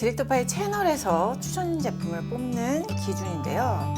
디렉터파이 채널에서 추천 제품을 뽑는 기준인데요.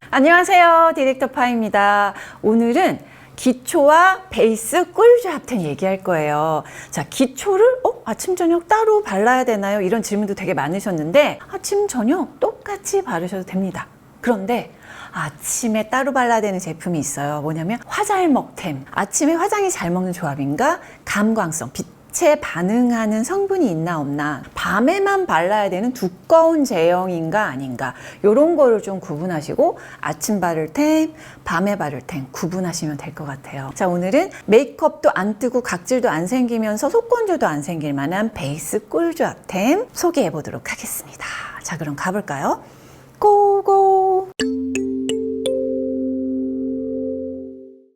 안녕하세요, 디렉터파이입니다. 오늘은 기초와 베이스 꿀조합템 얘기할 거예요. 자, 기초를 아침 저녁 따로 발라야 되나요? 이런 질문도 되게 많으셨는데 아침 저녁 똑같이 바르셔도 됩니다. 그런데 아침에 따로 발라야 되는 제품이 있어요. 뭐냐면 화잘먹템. 아침에 화장이 잘 먹는 조합인가? 감광성, 빛에 반응하는 성분이 있나 없나? 밤에만 발라야 되는 두꺼운 제형인가 아닌가? 이런 거를 좀 구분하시고 아침 바를 템, 밤에 바를 템 구분하시면 될 것 같아요. 자, 오늘은 메이크업도 안 뜨고 각질도 안 생기면서 속건조도 안 생길 만한 베이스 꿀조합템 소개해 보도록 하겠습니다. 자, 그럼 가볼까요? 고고!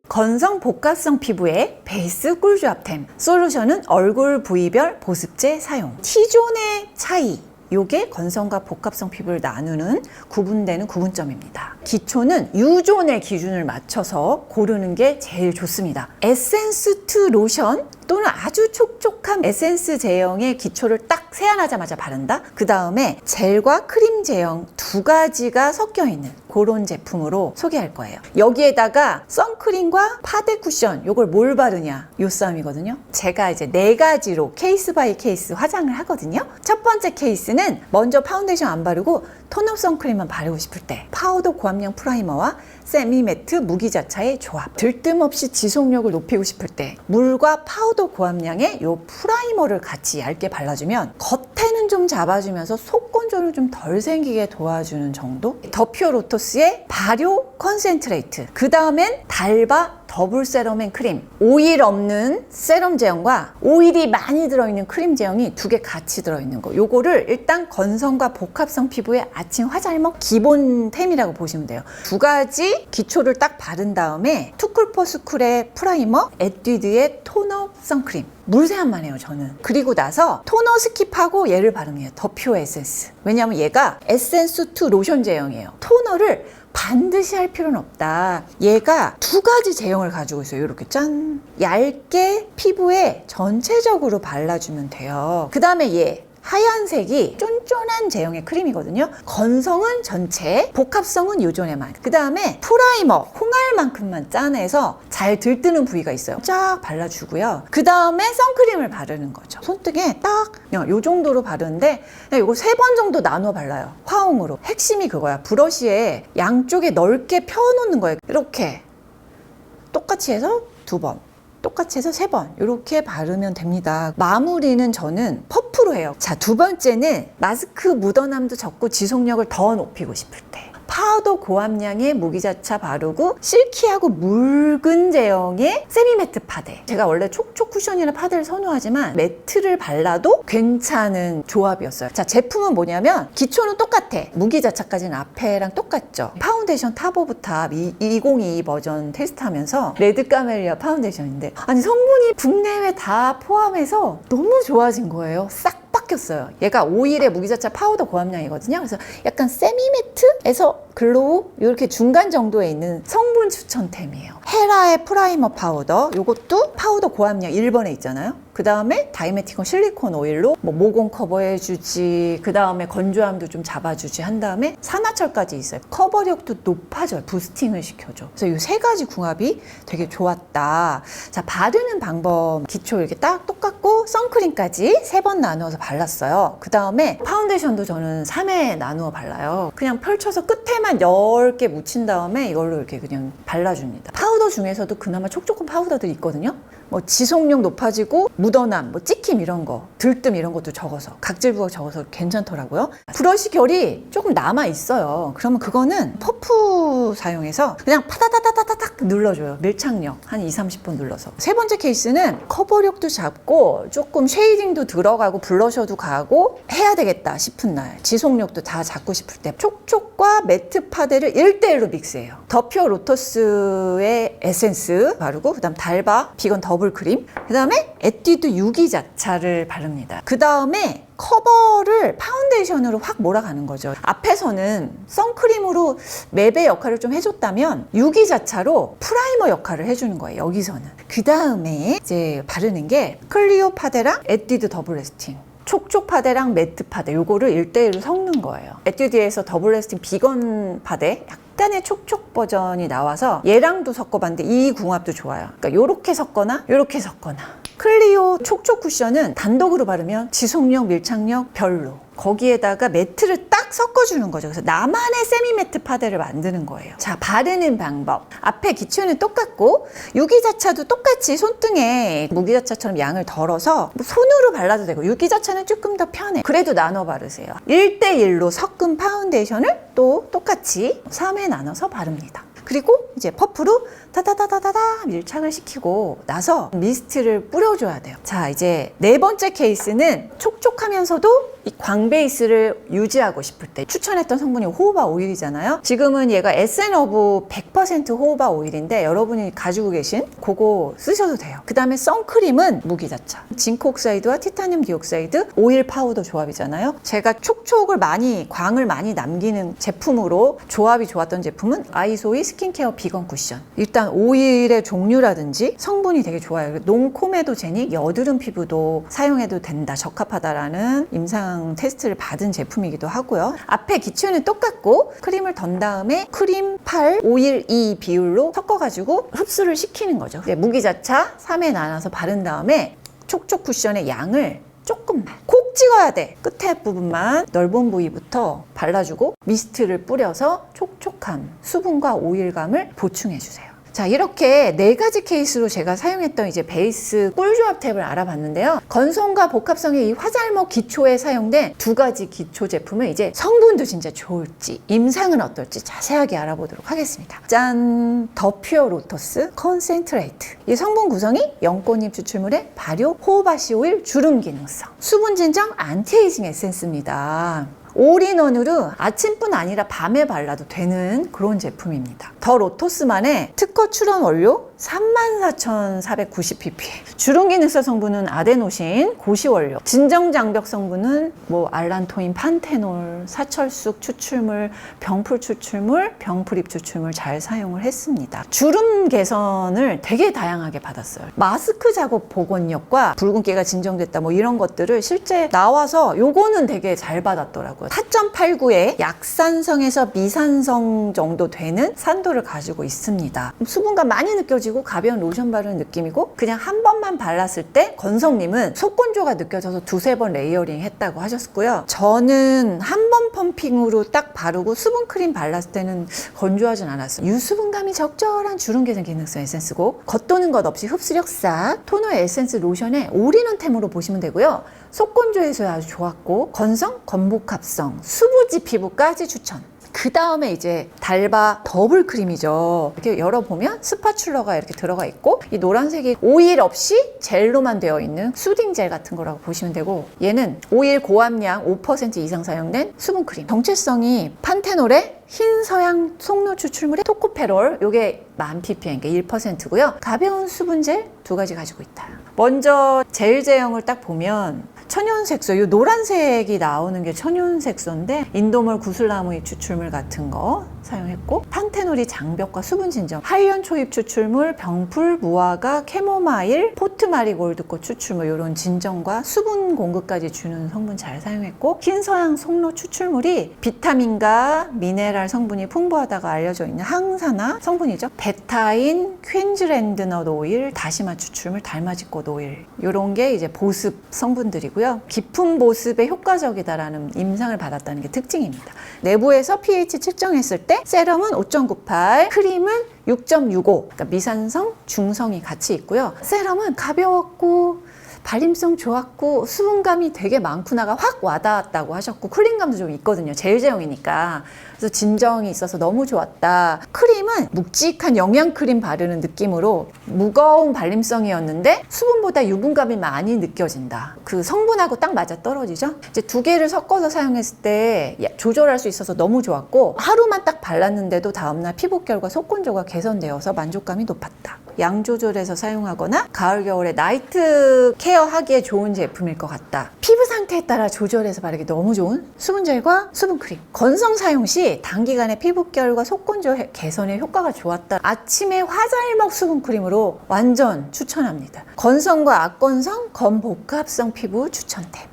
건성 복합성 피부의 베이스 꿀조합템 솔루션은 얼굴 부위별 보습제 사용. T존의 차이, 요게 건성과 복합성 피부를 나누는 구분되는 구분점입니다. 기초는 U존의 기준을 맞춰서 고르는 게 제일 좋습니다. 에센스 투 로션 또는 아주 촉촉한 에센스 제형의 기초를 딱 세안하자마자 바른다? 그 다음에 젤과 크림 제형 두 가지가 섞여 있는 그런 제품으로 소개할 거예요. 여기에다가 선크림과 파데 쿠션, 요걸 뭘 바르냐? 요 싸움이거든요. 제가 이제 4가지로 케이스 바이 케이스 화장을 하거든요. 첫 번째 케이스는 먼저 파운데이션 안 바르고 톤업 선크림만 바르고 싶을 때 파우더 고함량 프라이머와 세미 매트 무기자차의 조합. 들뜸 없이 지속력을 높이고 싶을 때 물과 파우더 고함량의 요 프라이머를 같이 얇게 발라주면 겉에는 좀 잡아주면서 속건조는 좀 덜 생기게 도와주는 정도? 더퓨어 로터스의 발효 컨센트레이트. 그 다음엔 달바 더블 세럼 앤 크림. 오일 없는 세럼 제형과 오일이 많이 들어있는 크림 제형이 두 개 같이 들어있는 거. 요거를 일단 건성과 복합성 피부의 아침 화잘먹 기본템이라고 보시면 돼요. 두 가지 기초를 딱 바른 다음에 투쿨포스쿨의 프라이머, 에뛰드의 토너 선크림. 물세안만 해요, 저는. 그리고 나서 토너 스킵하고 얘를 바르면 더퓨어 에센스. 왜냐하면 얘가 에센스 투 로션 제형이에요. 토너를 반드시 할 필요는 없다. 얘가 두 가지 제형을 가지고 있어요. 이렇게 짠! 얇게 피부에 전체적으로 발라주면 돼요. 그 다음에 얘 하얀색이 쫀쫀한 제형의 크림이거든요. 건성은 전체, 복합성은 요존에만. 그 다음에 프라이머, 콩알만큼만 짜내서 잘 들뜨는 부위가 있어요. 쫙 발라주고요. 그 다음에 선크림을 바르는 거죠. 손등에 딱 요 정도로 바르는데 이거 3번 정도 나눠 발라요. 화홍으로. 핵심이 그거야. 브러쉬에 양쪽에 넓게 펴놓는 거예요. 이렇게 똑같이 해서 2번. 똑같이 해서 3번 이렇게 바르면 됩니다. 마무리는 저는 퍼프로 해요. 자, 두 번째는 마스크 묻어남도 적고 지속력을 더 높이고 싶을 때 파우더 고함량의 무기자차 바르고 실키하고 묽은 제형의 세미매트 파데. 제가 원래 촉촉 쿠션이나 파데를 선호하지만 매트를 발라도 괜찮은 조합이었어요. 자, 제품은 뭐냐면 기초는 똑같아. 무기자차까지는 앞에랑 똑같죠. 파운데이션 탑 오브 탑 2022 버전 테스트하면서 레드 카멜리아 파운데이션인데 아니 성분이 국내외 다 포함해서 너무 좋아진 거예요. 싹 바뀌었어요. 얘가 오일의 무기자차 파우더 고함량이거든요. 그래서 약간 세미매트에서 글로우 이렇게 중간 정도에 있는 성분 추천템이에요. 헤라의 프라이머 파우더, 요것도 파우더 고함량 1번에 있잖아요. 그 다음에 다이메틱온 실리콘 오일로 모공 커버해주지, 그 다음에 건조함도 좀 잡아주지 한 다음에 산화철까지 있어요. 커버력도 높아져요. 부스팅을 시켜줘. 그래서 이 3가지 궁합이 되게 좋았다. 자, 바르는 방법 기초 이렇게 딱 똑같고 선크림까지 3번 나누어서 발랐어요. 그 다음에 파운데이션도 저는 3회 나누어 발라요. 그냥 펼쳐서 끝에만 10개 묻힌 다음에 이걸로 이렇게 그냥 발라줍니다. 파우더 중에서도 그나마 촉촉한 파우더들이 있거든요. 뭐 지속력 높아지고 묻어남, 뭐 찍힘 이런 거, 들뜸 이런 것도 적어서 각질 부각 적어서 괜찮더라고요. 브러쉬 결이 조금 남아 있어요. 그러면 그거는 퍼프 사용해서 그냥 파다다다다닥 눌러줘요. 밀착력 한 2-30분 눌러서. 세 번째 케이스는 커버력도 잡고 조금 쉐이딩도 들어가고 블러셔도 가고 해야 되겠다 싶은 날, 지속력도 다 잡고 싶을 때 촉촉과 매트 파데를 1대1로 믹스해요. 더퓨어 로터스의 에센스 바르고 그 다음 달바 비건 더블 크림, 그 다음에 에뛰드 유기자차를 바릅니다. 그 다음에 커버를 파운데이션으로 확 몰아가는 거죠. 앞에서는 선크림으로 맵의 역할을 좀 해줬다면 유기자차로 프라이머 역할을 해주는 거예요. 여기서는. 그 다음에 이제 바르는 게 클리오 파데랑 에뛰드 더블 레스팅. 촉촉 파데랑 매트 파데 요거를 1대1로 섞는 거예요. 에뛰드에서 더블 레스팅 비건 파데 약간의 촉촉 버전이 나와서 얘랑도 섞어봤는데 이 궁합도 좋아요. 그러니까 요렇게 섞거나 요렇게 섞거나. 클리오 촉촉 쿠션은 단독으로 바르면 지속력, 밀착력 별로. 거기에다가 매트를 딱 섞어주는 거죠. 그래서 나만의 세미 매트 파데를 만드는 거예요. 자, 바르는 방법. 앞에 기초는 똑같고 유기자차도 똑같이 손등에 무기자차처럼 양을 덜어서 손으로 발라도 되고 유기자차는 조금 더 편해. 그래도 나눠 바르세요. 1대1로 섞은 파운데이션을 또 똑같이 3회 나눠서 바릅니다. 그리고 이제 퍼프로 다다다다다다 밀착을 시키고 나서 미스트를 뿌려줘야 돼요. 자, 이제 네 번째 케이스는 촉촉하면서도 이 광 베이스를 유지하고 싶을 때 추천했던 성분이 호호바 오일이잖아요. 지금은 얘가 에센어브 100% 호호바 오일인데 여러분이 가지고 계신 그거 쓰셔도 돼요. 그 다음에 선크림은 무기자차. 징크 옥사이드와 티타늄 디옥사이드 오일 파우더 조합이잖아요. 제가 촉촉을 많이, 광을 많이 남기는 제품으로 조합이 좋았던 제품은 아이소이 스킨케어 비건 쿠션. 일단 오일의 종류라든지 성분이 되게 좋아요. 농코메도제닉 여드름 피부도 사용해도 된다, 적합하다라는 임상 테스트를 받은 제품이기도 하고요. 앞에 기초는 똑같고 크림을 던 다음에 크림 8, 오일 2 비율로 섞어가지고 흡수를 시키는 거죠. 무기자차 3회 나눠서 바른 다음에 촉촉 쿠션의 양을 조금만 콕 찍어야 돼. 끝에 부분만 넓은 부위부터 발라주고 미스트를 뿌려서 촉촉함, 수분과 오일감을 보충해주세요. 자, 이렇게 네 가지 케이스로 제가 사용했던 이제 베이스 꿀조합 탭을 알아봤는데요. 건성과 복합성의 이 화잘먹 기초에 사용된 두 가지 기초 제품을 이제 성분도 진짜 좋을지, 임상은 어떨지 자세하게 알아보도록 하겠습니다. 짠! 더 퓨어 로터스 컨센트레이트. 이 성분 구성이 연꽃잎 추출물의 발효 호호바시 오일 주름 기능성, 수분 진정 안티에이징 에센스입니다. 올인원으로 아침뿐 아니라 밤에 발라도 되는 그런 제품입니다. 더 로토스만의 특허 출원 원료 34,490ppm. 주름 기능성 성분은 아데노신, 고시 원료. 진정 장벽 성분은 알란토인, 판테놀, 사철쑥 추출물, 병풀 추출물, 병풀잎 추출물 잘 사용을 했습니다. 주름 개선을 되게 다양하게 받았어요. 마스크 작업 복원력과 붉은기가 진정됐다 이런 것들을 실제 나와서 요거는 되게 잘 받았더라고요. 4.89의 약산성에서 미산성 정도 되는 산도를 가지고 있습니다. 수분감 많이 느껴지고 가벼운 로션 바르는 느낌이고 그냥 한 번만 발랐을 때 건성님은 속건조가 느껴져서 두세 번 레이어링 했다고 하셨고요. 저는 한 번 펌핑으로 딱 바르고 수분크림 발랐을 때는 건조하진 않았어요. 유수분감이 적절한 주름 개선 기능성 에센스고 겉도는 것 없이 흡수력 싹, 토너 에센스 로션의 올인원템으로 보시면 되고요. 속건조 해소에 아주 좋았고 건성, 건복합성, 수부지 피부까지 추천. 그 다음에 이제 달바 더블 크림이죠. 이렇게 열어보면 스파츌러가 이렇게 들어가 있고 이 노란색이 오일 없이 젤로만 되어 있는 수딩 젤 같은 거라고 보시면 되고 얘는 오일 고함량 5% 이상 사용된 수분 크림. 정체성이 판테놀의 흰 서양 속노 추출물의 토코페롤 요게 1000ppm, 그러니까 1%고요. 가벼운 수분 젤 두 가지 가지고 있다. 먼저 젤 제형을 딱 보면 천연색소, 이 노란색이 나오는 게 천연색소인데 인도몰 구슬나무잎 추출물 같은 거 사용했고 판테놀이 장벽과 수분 진정, 하이언 초잎 추출물, 병풀, 무화과, 캐모마일, 포트마리골드꽃 추출물 이런 진정과 수분 공급까지 주는 성분 잘 사용했고 흰서양 속노 추출물이 비타민과 미네랄 성분이 풍부하다고 알려져 있는 항산화 성분이죠. 베타인, 퀸즈랜드넛 오일, 다시마 추출물, 달맞이꽃 오일 이런 게 이제 보습 성분들이고요. 깊은 보습에 효과적이다라는 임상을 받았다는 게 특징입니다. 내부에서 pH 측정했을 때 세럼은 5.98, 크림은 6.65, 그러니까 미산성, 중성이 같이 있고요. 세럼은 가벼웠고 발림성 좋았고 수분감이 되게 많구나가 확 와닿았다고 하셨고 쿨링감도 좀 있거든요. 젤 제형이니까. 그래서 진정이 있어서 너무 좋았다. 크림은 묵직한 영양크림 바르는 느낌으로 무거운 발림성이었는데 수분보다 유분감이 많이 느껴진다. 그 성분하고 딱 맞아떨어지죠. 이제 두 개를 섞어서 사용했을 때 조절할 수 있어서 너무 좋았고 하루만 딱 발랐는데도 다음날 피부결과 속건조가 개선되어서 만족감이 높았다. 양 조절해서 사용하거나 가을 겨울에 나이트 케어 하기에 좋은 제품일 것 같다. 피부 상태 상태에 따라 조절해서 바르기 너무 좋은 수분젤과 수분크림. 건성 사용 시 단기간에 피부결과 속건조 개선에 효과가 좋았다. 아침에 화잘먹 수분크림으로 완전 추천합니다. 건성과 악건성, 건복합성 피부 추천템.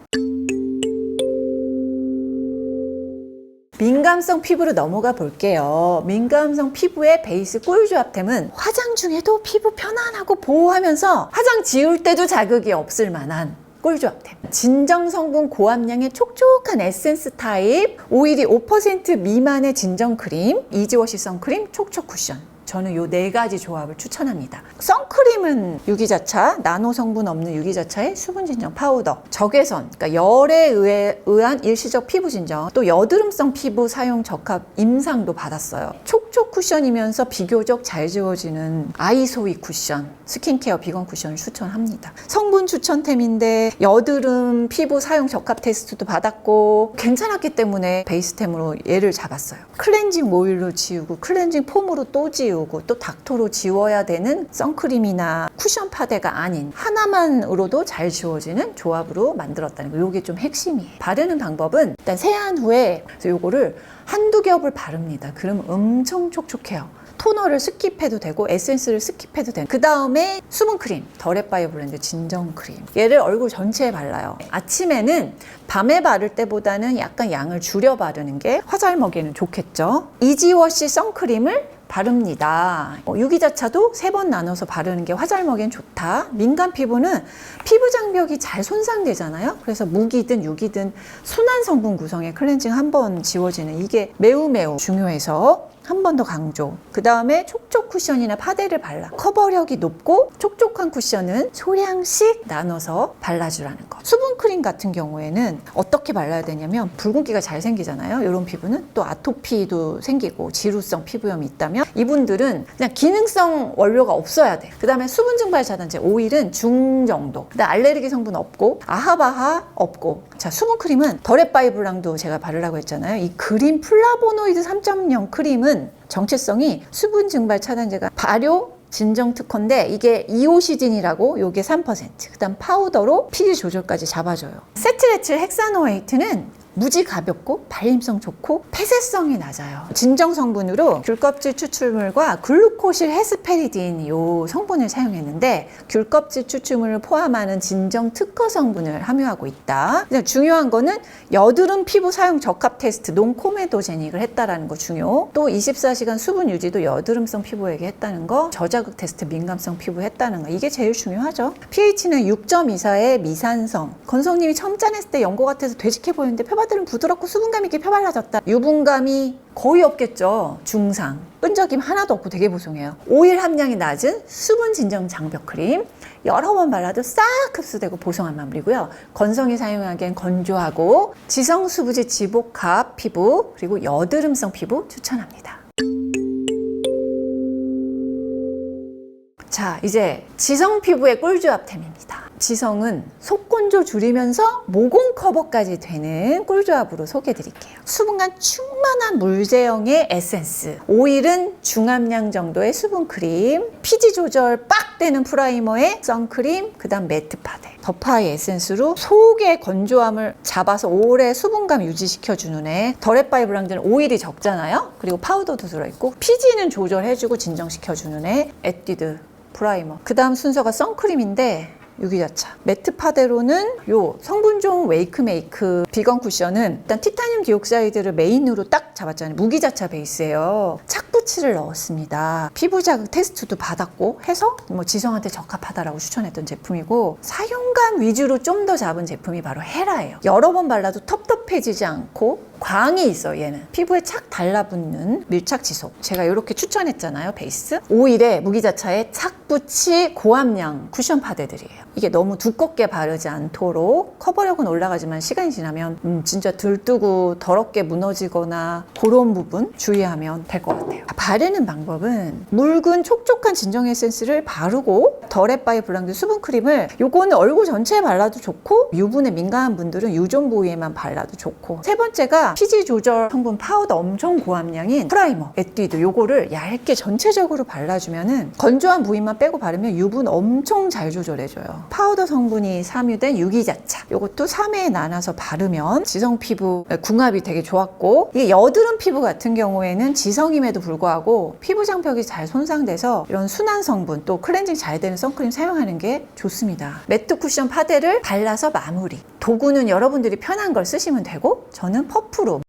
민감성 피부로 넘어가 볼게요. 민감성 피부의 베이스 꿀조합템은 화장 중에도 피부 편안하고 보호하면서 화장 지울 때도 자극이 없을 만한 꿀조합템. 진정 성분 고함량의 촉촉한 에센스 타입, 오일이 5% 미만의 진정 크림, 이지워시 선크림, 촉촉 쿠션. 저는 요 4가지 조합을 추천합니다. 선크림은 유기자차, 나노 성분 없는 유기자차의 수분 진정 파우더, 적외선, 그러니까 열에 의한 일시적 피부 진정, 또 여드름성 피부 사용 적합 임상도 받았어요. 촉촉 쿠션이면서 비교적 잘 지워지는 아이소이 쿠션, 스킨케어 비건 쿠션을 추천합니다. 성분 추천템인데 여드름 피부 사용 적합 테스트도 받았고 괜찮았기 때문에 베이스템으로 얘를 잡았어요. 클렌징 오일로 지우고 클렌징 폼으로 또 지우고 또 닥터로 지워야 되는 선크림이나 쿠션 파데가 아닌 하나만으로도 잘 지워지는 조합으로 만들었다는 거. 이게 좀 핵심이에요. 바르는 방법은 일단 세안 후에 요거를 한두 겹을 바릅니다. 그럼 엄청 촉촉해요. 토너를 스킵해도 되고 에센스를 스킵해도 되고, 그 다음에 수분크림, 더랩바이오 브랜드 진정크림, 얘를 얼굴 전체에 발라요. 아침에는 밤에 바를 때보다는 약간 양을 줄여 바르는 게 화잘먹이는 좋겠죠. 이지워시 선크림을 바릅니다. 유기자차도 3번 나눠서 바르는 게 화잘먹이는 좋다. 민감 피부는 피부 장벽이 잘 손상되잖아요. 그래서 무기든 유기든 순한 성분 구성의 클렌징 한 번 지워지는 이게 매우 중요해서 한 번 더 강조. 그 다음에 촉촉 쿠션이나 파데를 발라. 커버력이 높고 촉촉한 쿠션은 소량씩 나눠서 발라주라는 거. 수분크림 같은 경우에는 어떻게 발라야 되냐면 붉은기가 잘 생기잖아요. 이런 피부는 또 아토피도 생기고 지루성 피부염이 있다면 이분들은 그냥 기능성 원료가 없어야 돼. 그 다음에 수분 증발 차단제 오일은 중 정도. 그다음 알레르기 성분 없고 아하바하 없고. 자, 수분크림은 더랩바이블랑도 제가 바르라고 했잖아요. 이 그린 플라보노이드 3.0 크림은 정체성이 수분 증발 차단제가 발효 진정 특허인데 이게 이오시딘이라고 요게 3%. 그다음 파우더로 피지 조절까지 잡아줘요. 세트레칠 헥사노에이트는 무지 가볍고 발림성 좋고 폐쇄성이 낮아요. 진정 성분으로 귤껍질 추출물과 글루코실 헤스페리딘 요 성분을 사용했는데 귤껍질 추출물을 포함하는 진정 특허 성분을 함유하고 있다. 중요한 거는 여드름 피부 사용 적합 테스트 논코메도제닉을 했다라는 거 중요. 또 24시간 수분 유지도 여드름성 피부에게 했다는 거, 저자극 테스트 민감성 피부 했다는 거, 이게 제일 중요하죠. pH는 6.24의 미산성. 건성님이 처음 짜냈을 때 연고 같아서 되직해 보이는데 펴바들은 부드럽고 수분감 있게 펴발라졌다. 유분감이 거의 없겠죠. 중상. 끈적임 하나도 없고 되게 보송해요. 오일 함량이 낮은 수분 진정 장벽 크림. 여러 번 발라도 싹 흡수되고 보송한 마무리고요. 건성이 사용하기엔 건조하고 지성 수부지 지복합 피부 그리고 여드름성 피부 추천합니다. 자, 이제 지성 피부의 꿀조합템입니다. 지성은 속건조 줄이면서 모공 커버까지 되는 꿀조합으로 소개해드릴게요. 수분감 충만한 물제형의 에센스, 오일은 중함량 정도의 수분크림, 피지 조절 빡 되는 프라이머의 선크림, 그 다음 매트 파데, 더파이 에센스로 속의 건조함을 잡아서 오래 수분감 유지시켜주는 애. 더랩바이블랑드는 오일이 적잖아요. 그리고 파우더도 들어있고 피지는 조절해주고 진정시켜주는 애. 에뛰드 프라이머. 그 다음 순서가 선크림인데 유기자차. 매트 파데로는 요 성분 좋은 웨이크메이크 비건 쿠션은 일단 티타늄 디옥사이드를 메인으로 딱 잡았잖아요. 무기자차 베이스예요. 착붙이를 넣었습니다. 피부 자극 테스트도 받았고 해서 뭐 지성한테 적합하다라고 추천했던 제품이고, 사용감 위주로 좀 더 잡은 제품이 바로 헤라예요. 여러 번 발라도 텁텁해지지 않고 광이 있어. 얘는 피부에 착 달라붙는 밀착 지속. 제가 이렇게 추천했잖아요. 베이스 오일에 무기자차에 착붙이 고함량 쿠션 파데들이에요. 이게 너무 두껍게 바르지 않도록 커버력은 올라가지만 시간이 지나면 진짜 들뜨고 더럽게 무너지거나 그런 부분 주의하면 될 것 같아요. 바르는 방법은 묽은 촉촉한 진정 에센스를 바르고 더랩바이블랑드 수분크림을, 요거는 얼굴 전체에 발라도 좋고 유분에 민감한 분들은 유존 부위에만 발라도 좋고, 세 번째가 거기다가 피지 조절 성분 파우더 엄청 고함량인 프라이머 에뛰드 요거를 얇게 전체적으로 발라주면은 건조한 부위만 빼고 바르면 유분 엄청 잘 조절해줘요. 파우더 성분이 함유된 유기자차 요것도 3회에 나눠서 바르면 지성 피부 궁합이 되게 좋았고, 이게 여드름 피부 같은 경우에는 지성임에도 불구하고 피부 장벽이 잘 손상돼서 이런 순한 성분 또 클렌징 잘 되는 선크림 사용하는 게 좋습니다. 매트 쿠션 파데를 발라서 마무리. 도구는 여러분들이 편한 걸 쓰시면 되고, 저는 퍼프로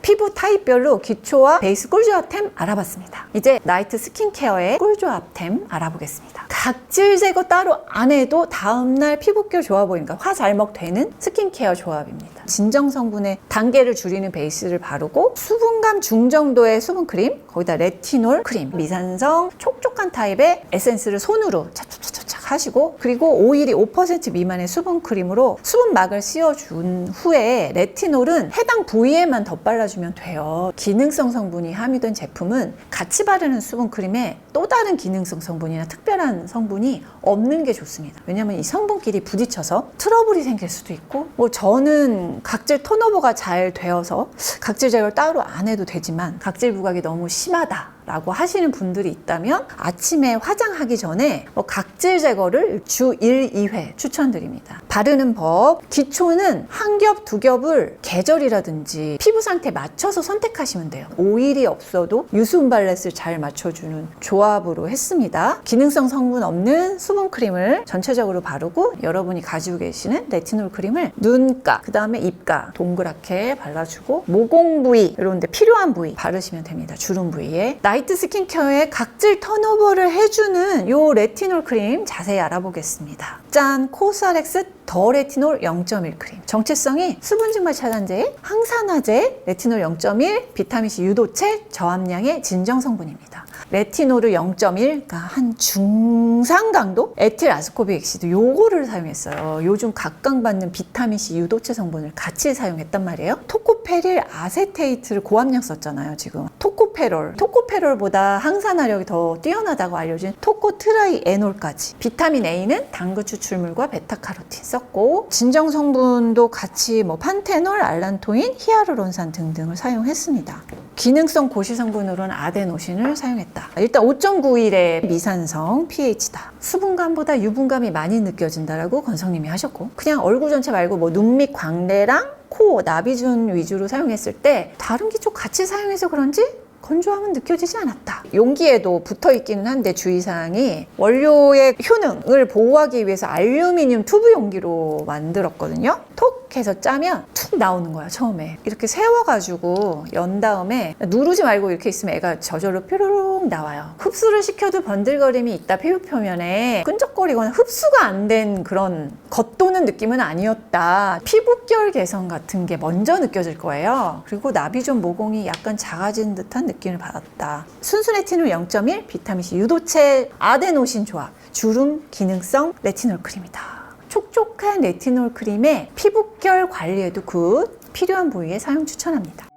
피부 타입별로 기초와 베이스 꿀조합템 알아봤습니다. 이제 나이트 스킨케어의 꿀조합템 알아보겠습니다. 각질 제거 따로 안 해도 다음날 피부결 좋아 보이니까 화잘먹 되는 스킨케어 조합입니다. 진정 성분의 단계를 줄이는 베이스를 바르고 수분감 중정도의 수분크림, 거기다 레티놀 크림, 미산성 촉촉한 타입의 에센스를 손으로 착착착착 하시고, 그리고 오일이 5% 미만의 수분크림으로 수분막을 씌워준 후에 레티놀은 해당 부위에만 덧발라주면 돼요. 기능성 성분이 함유된 제품은 같이 바르는 수분크림에 또 다른 기능성 성분이나 특별한 성분이 없는 게 좋습니다. 왜냐면 이 성분끼리 부딪혀서 트러블이 생길 수도 있고, 저는 각질 턴오버가 잘 되어서 각질 제거를 따로 안 해도 되지만 각질 부각이 너무 심하다 라고 하시는 분들이 있다면 아침에 화장하기 전에 각질 제거를 주 1, 2회 추천드립니다. 바르는 법, 기초는 한 겹, 두 겹을 계절이라든지 피부 상태에 맞춰서 선택하시면 돼요. 오일이 없어도 유수분 밸런스를 잘 맞춰주는 조합으로 했습니다. 기능성 성분 없는 수분크림을 전체적으로 바르고, 여러분이 가지고 계시는 레티놀 크림을 눈가, 그 다음에 입가 동그랗게 발라주고, 모공 부위, 이런 데 필요한 부위 바르시면 됩니다. 주름 부위에. 나이트 스킨케어의 각질 턴오버를 해주는 요 레티놀 크림 자세히 알아보겠습니다. 짠! 코스알엑스 더 레티놀 0.1 크림. 정체성이 수분 증발 차단제, 항산화제, 레티놀 0.1, 비타민C 유도체, 저함량의 진정 성분입니다. 레티놀을 0.1, 그러니까 한 중상 강도 에틸 아스코빅 액시드 요거를 사용했어요. 요즘 각광받는 비타민C 유도체 성분을 같이 사용했단 말이에요. 토코페릴 아세테이트를 고함량 썼잖아요, 지금. 토코페롤보다 항산화력이 더 뛰어나다고 알려진 토코트라이에놀까지. 비타민 A는 당근 추출물과 베타카로틴 썼고, 진정 성분도 같이 판테놀, 알란토인, 히아루론산 등등을 사용했습니다. 기능성 고시 성분으로는 아데노신을 사용했다. 일단 5.91의 미산성 pH다. 수분감보다 유분감이 많이 느껴진다라고 건성님이 하셨고, 그냥 얼굴 전체 말고 눈 밑 광대랑 코, 나비존 위주로 사용했을 때 다른 기초 같이 사용해서 그런지 건조함은 느껴지지 않았다. 용기에도 붙어 있기는 한데 주의사항이, 원료의 효능을 보호하기 위해서 알루미늄 튜브 용기로 만들었거든요. 톡 해서 짜면 툭 나오는 거야. 처음에 이렇게 세워가지고 연 다음에 누르지 말고 이렇게 있으면 애가 저절로 뾰로롱 나와요. 흡수를 시켜도 번들거림이 있다. 피부 표면에 끈적거리거나 흡수가 안 된 그런 겉도는 느낌은 아니었다. 피부결 개선 같은 게 먼저 느껴질 거예요. 그리고 나비존 모공이 약간 작아진 듯한 느낌을 받았다. 순수 레티놀 0.1, 비타민C 유도체, 아데노신 조합, 주름 기능성 레티놀 크림이다. 촉촉한 레티놀 크림에 피부결 관리에도 굿, 필요한 부위에 사용 추천합니다.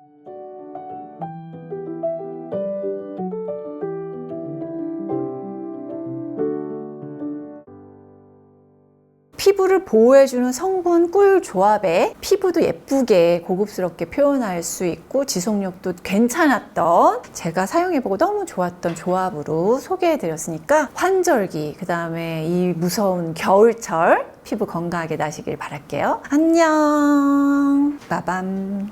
피부를 보호해주는 성분 꿀 조합에 피부도 예쁘게 고급스럽게 표현할 수 있고 지속력도 괜찮았던, 제가 사용해보고 너무 좋았던 조합으로 소개해드렸으니까 환절기, 그 다음에 이 무서운 겨울철 피부 건강하게 나시길 바랄게요. 안녕. 빠밤.